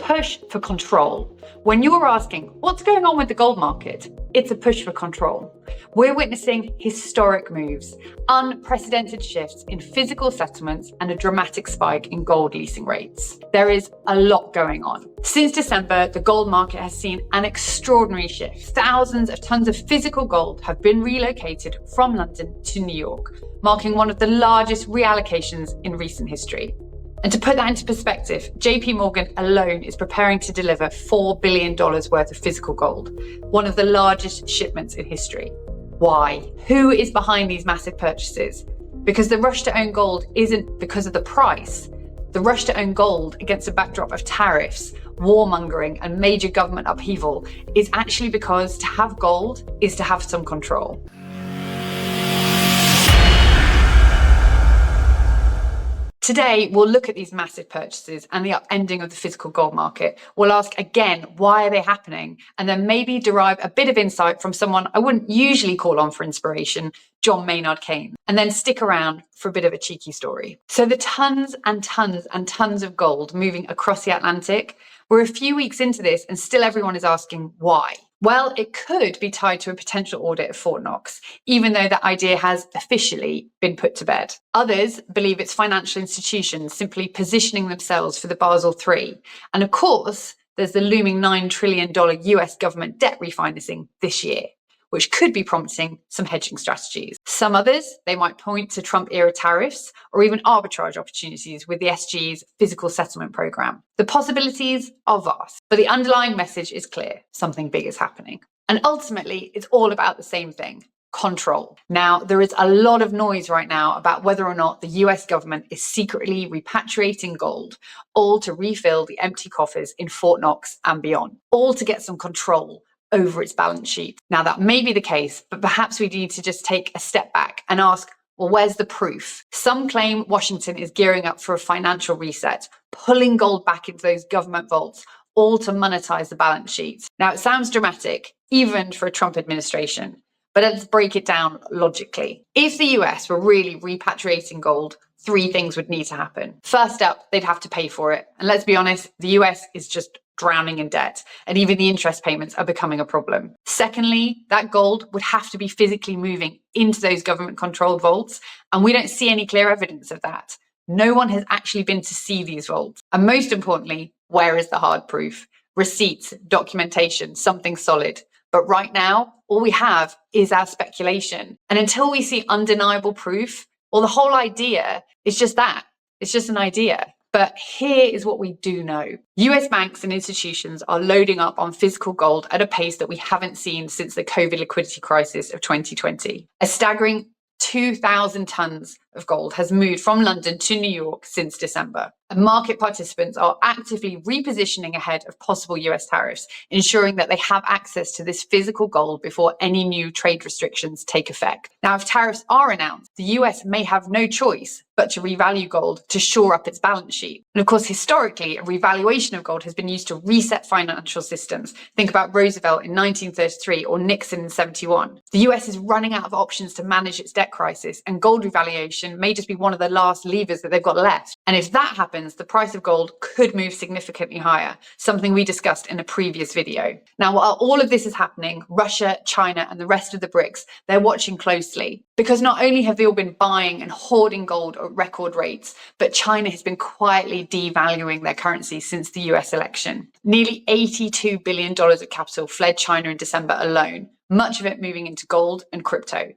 push for control. When you're asking, what's going on with the gold market? It's a push for control. We're witnessing historic moves, unprecedented shifts in physical settlements, and a dramatic spike in gold leasing rates. There is a lot going on. Since December, the gold market has seen an extraordinary shift. Thousands of tons of physical gold have been relocated from London to New York, marking one of the largest reallocations in recent history. And to put that into perspective, JP Morgan alone is preparing to deliver $4 billion worth of physical gold, one of the largest shipments in history. Why? Who is behind these massive purchases? Because the rush to own gold isn't because of the price. The rush to own gold against a backdrop of tariffs, warmongering, and major government upheaval is actually because to have gold is to have some control. Today, we'll look at these massive purchases and the upending of the physical gold market. We'll ask again, why are they happening? And then maybe derive a bit of insight from someone I wouldn't usually call on for inspiration, John Maynard Keynes. And then stick around for a bit of a cheeky story. So the tons and tons and tons of gold moving across the Atlantic, we're a few weeks into this and still everyone is asking why. Well, it could be tied to a potential audit of Fort Knox, even though that idea has officially been put to bed. Others believe it's financial institutions simply positioning themselves for the Basel III. And of course, there's the looming $9 trillion US government debt refinancing this year, which could be prompting some hedging strategies. Some others, they might point to Trump-era tariffs or even arbitrage opportunities with the SG's physical settlement program. The possibilities are vast, but the underlying message is clear: something big is happening. And ultimately, it's all about the same thing: control. Now, there is a lot of noise right now about whether or not the US government is secretly repatriating gold, all to refill the empty coffers in Fort Knox and beyond, all to get some control over its balance sheet. Now, that may be the case, but perhaps we need to just take a step back and ask, well, where's the proof? Some claim Washington is gearing up for a financial reset, pulling gold back into those government vaults, all to monetize the balance sheet. Now, it sounds dramatic, even for a Trump administration, but let's break it down logically. If the US were really repatriating gold, three things would need to happen. First up, they'd have to pay for it. And let's be honest, the US is just drowning in debt, and even the interest payments are becoming a problem. Secondly, that gold would have to be physically moving into those government-controlled vaults, and we don't see any clear evidence of that. No one has actually been to see these vaults. And most importantly, where is the hard proof? Receipts, documentation, something solid. But right now, all we have is our speculation. And until we see undeniable proof, well, the whole idea is just that. It's just an idea. But here is what we do know. US banks and institutions are loading up on physical gold at a pace that we haven't seen since the COVID liquidity crisis of 2020. A staggering 2,000 tons of gold has moved from London to New York since December. And market participants are actively repositioning ahead of possible US tariffs, ensuring that they have access to this physical gold before any new trade restrictions take effect. Now, if tariffs are announced, the US may have no choice but to revalue gold to shore up its balance sheet. And of course, historically, a revaluation of gold has been used to reset financial systems. Think about Roosevelt in 1933 or Nixon in 71. The US is running out of options to manage its debt crisis, and gold revaluation may just be one of the last levers that they've got left. And if that happens, the price of gold could move significantly higher, something we discussed in a previous video. Now, while all of this is happening, Russia, China, and the rest of the BRICs, they're watching closely, because not only have they all been buying and hoarding gold at record rates, but China has been quietly devaluing their currency since the US election. Nearly $82 billion of capital fled China in December alone, much of it moving into gold and crypto.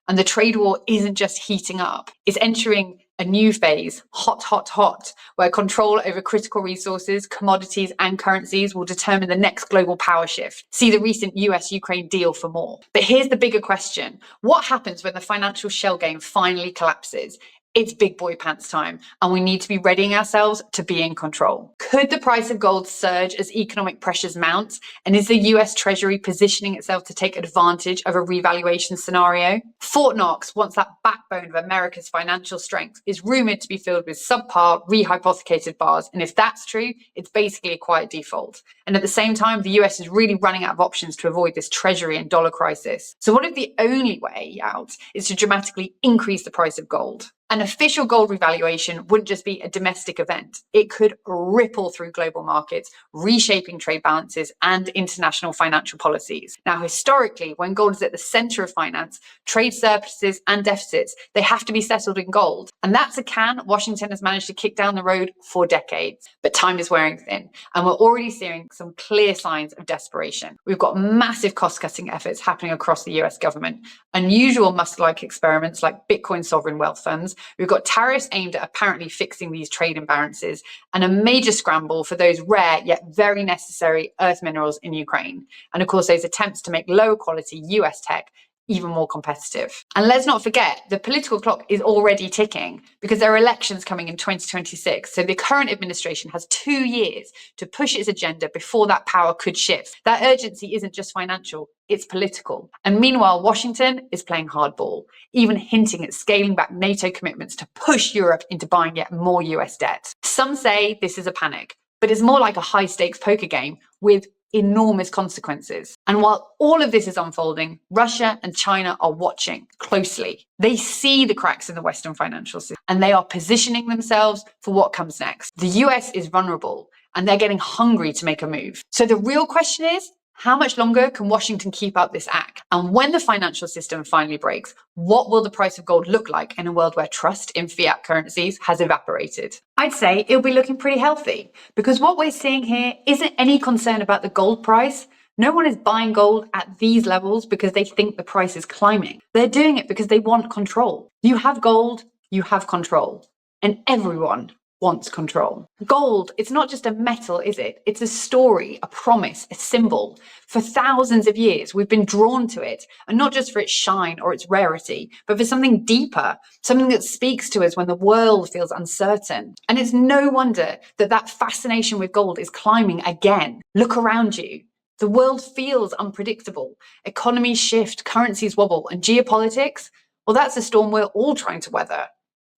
And the trade war isn't just heating up, it's entering a new phase, hot, where control over critical resources, commodities, and currencies will determine the next global power shift. See the recent US-Ukraine deal for more. But here's the bigger question. What happens when the financial shell game finally collapses? It's big boy pants time, and we need to be readying ourselves to be in control. Could the price of gold surge as economic pressures mount? And is the US Treasury positioning itself to take advantage of a revaluation scenario? Fort Knox, once that backbone of America's financial strength, is rumored to be filled with subpar, rehypothecated bars. And if that's true, it's basically a quiet default. And at the same time, the US is really running out of options to avoid this Treasury and dollar crisis. So what if the only way out is to dramatically increase the price of gold? An official gold revaluation wouldn't just be a domestic event. It could ripple through global markets, reshaping trade balances and international financial policies. Now, historically, when gold is at the center of finance, trade surpluses and deficits, they have to be settled in gold. And that's a can Washington has managed to kick down the road for decades. But time is wearing thin, and we're already seeing some clear signs of desperation. We've got massive cost-cutting efforts happening across the US government, unusual Musk-like experiments like Bitcoin sovereign wealth funds. We've got tariffs aimed at apparently fixing these trade imbalances, and a major scramble for those rare yet very necessary earth minerals in Ukraine. And of course, those attempts to make lower quality US tech even more competitive. And let's not forget, the political clock is already ticking because there are elections coming in 2026. So the current administration has 2 years to push its agenda before that power could shift. That urgency isn't just financial, it's political. And meanwhile, Washington is playing hardball, even hinting at scaling back NATO commitments to push Europe into buying yet more US debt. Some say this is a panic, but it's more like a high-stakes poker game with enormous consequences. And while all of this is unfolding, Russia and China are watching closely. They see the cracks in the Western financial system and they are positioning themselves for what comes next. The US is vulnerable and they're getting hungry to make a move. So the real question is, how much longer can Washington keep up this act? And when the financial system finally breaks, what will the price of gold look like in a world where trust in fiat currencies has evaporated? I'd say it'll be looking pretty healthy, because what we're seeing here isn't any concern about the gold price. No one is buying gold at these levels because they think the price is climbing. They're doing it because they want control. You have gold, you have control, and everyone wants control. Gold, it's not just a metal, is it? It's a story, a promise, a symbol. For thousands of years, we've been drawn to it, and not just for its shine or its rarity, but for something deeper, something that speaks to us when the world feels uncertain. And it's no wonder that that fascination with gold is climbing again. Look around you. The world feels unpredictable. Economies shift, currencies wobble, and geopolitics, well, that's a storm we're all trying to weather.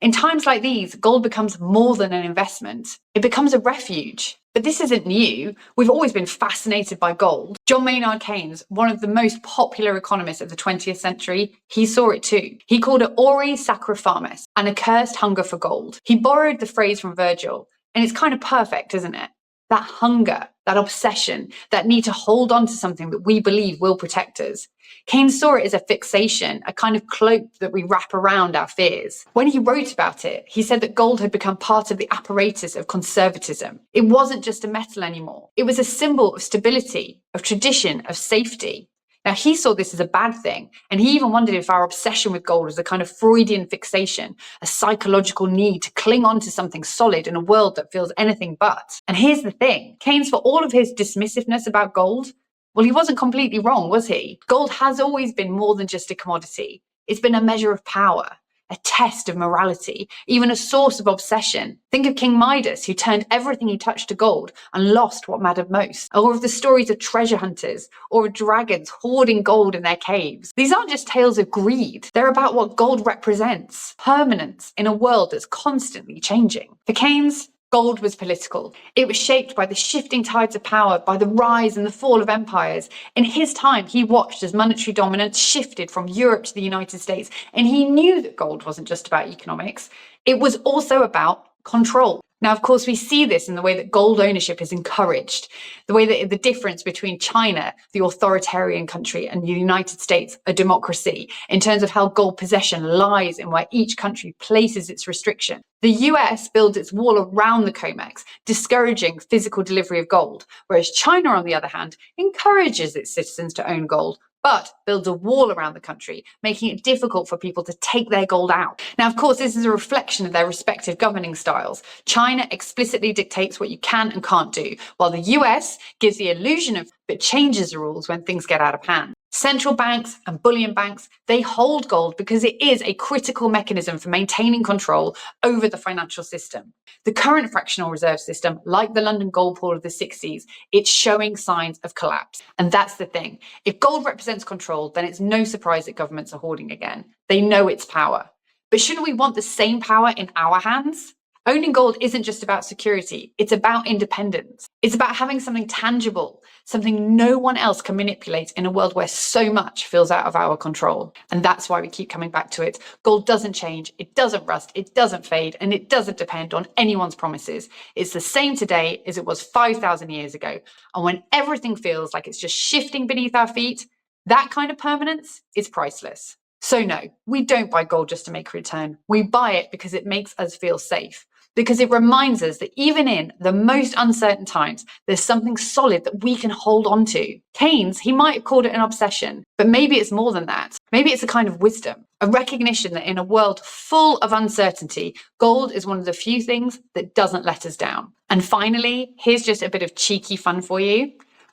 In times like these, gold becomes more than an investment. It becomes a refuge. But this isn't new. We've always been fascinated by gold. John Maynard Keynes, one of the most popular economists of the 20th century, he saw it too. He called it auri sacra fames, an accursed hunger for gold. He borrowed the phrase from Virgil, and it's kind of perfect, isn't it? That hunger, that obsession, that need to hold on to something that we believe will protect us. Keynes saw it as a fixation, a kind of cloak that we wrap around our fears. When he wrote about it, he said that gold had become part of the apparatus of conservatism. It wasn't just a metal anymore. It was a symbol of stability, of tradition, of safety. Now, he saw this as a bad thing, and he even wondered if our obsession with gold was a kind of Freudian fixation, a psychological need to cling on to something solid in a world that feels anything but. And here's the thing, Keynes, for all of his dismissiveness about gold, well, he wasn't completely wrong, was he? Gold has always been more than just a commodity. It's been a measure of power, a test of morality, even a source of obsession. Think of King Midas, who turned everything he touched to gold and lost what mattered most. Or of the stories of treasure hunters, or of dragons hoarding gold in their caves. These aren't just tales of greed. They're about what gold represents, permanence in a world that's constantly changing. For Keynes, gold was political. It was shaped by the shifting tides of power, by the rise and the fall of empires. In his time, he watched as monetary dominance shifted from Europe to the United States, and he knew that gold wasn't just about economics. It was also about control. Now, of course, we see this in the way that gold ownership is encouraged, the way that the difference between China, the authoritarian country, and the United States, a democracy, in terms of how gold possession lies in where each country places its restriction. The US builds its wall around the COMEX, discouraging physical delivery of gold, whereas China, on the other hand, encourages its citizens to own gold, but builds a wall around the country, making it difficult for people to take their gold out. Now, of course, this is a reflection of their respective governing styles. China explicitly dictates what you can and can't do, while the US gives the illusion of, but changes the rules when things get out of hand. Central banks and bullion banks, they hold gold because it is a critical mechanism for maintaining control over the financial system. The current fractional reserve system, like the London gold pool of the 60s, it's showing signs of collapse. And that's the thing. If gold represents control, then it's no surprise that governments are hoarding again. They know its power. But shouldn't we want the same power in our hands? Owning gold isn't just about security, it's about independence. It's about having something tangible, something no one else can manipulate in a world where so much feels out of our control. And that's why we keep coming back to it. Gold doesn't change, it doesn't rust, it doesn't fade, and it doesn't depend on anyone's promises. It's the same today as it was 5,000 years ago. And when everything feels like it's just shifting beneath our feet, that kind of permanence is priceless. So no, we don't buy gold just to make a return. We buy it because it makes us feel safe, because it reminds us that even in the most uncertain times, there's something solid that we can hold on to. Keynes, he might have called it an obsession, but maybe it's more than that. Maybe it's a kind of wisdom, a recognition that in a world full of uncertainty, gold is one of the few things that doesn't let us down. And finally, here's just a bit of cheeky fun for you.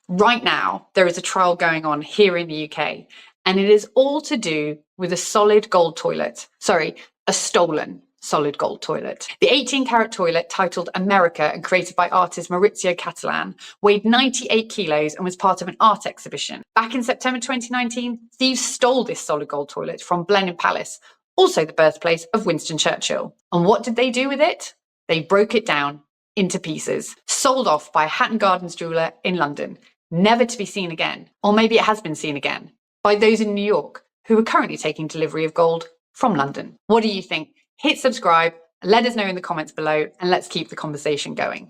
Right now, there is a trial going on here in the UK, and it is all to do with a solid gold toilet. Sorry, a stolen solid gold toilet. The 18-carat toilet, titled America and created by artist Maurizio Catalan, weighed 98 kilos and was part of an art exhibition. Back in September 2019, thieves stole this solid gold toilet from Blenheim Palace, also the birthplace of Winston Churchill. And what did they do with it? They broke it down into pieces, sold off by a Hatton Gardens jeweller in London, never to be seen again. Or maybe it has been seen again by those in New York who are currently taking delivery of gold from London. What do you think? Hit subscribe, let us know in the comments below, and let's keep the conversation going.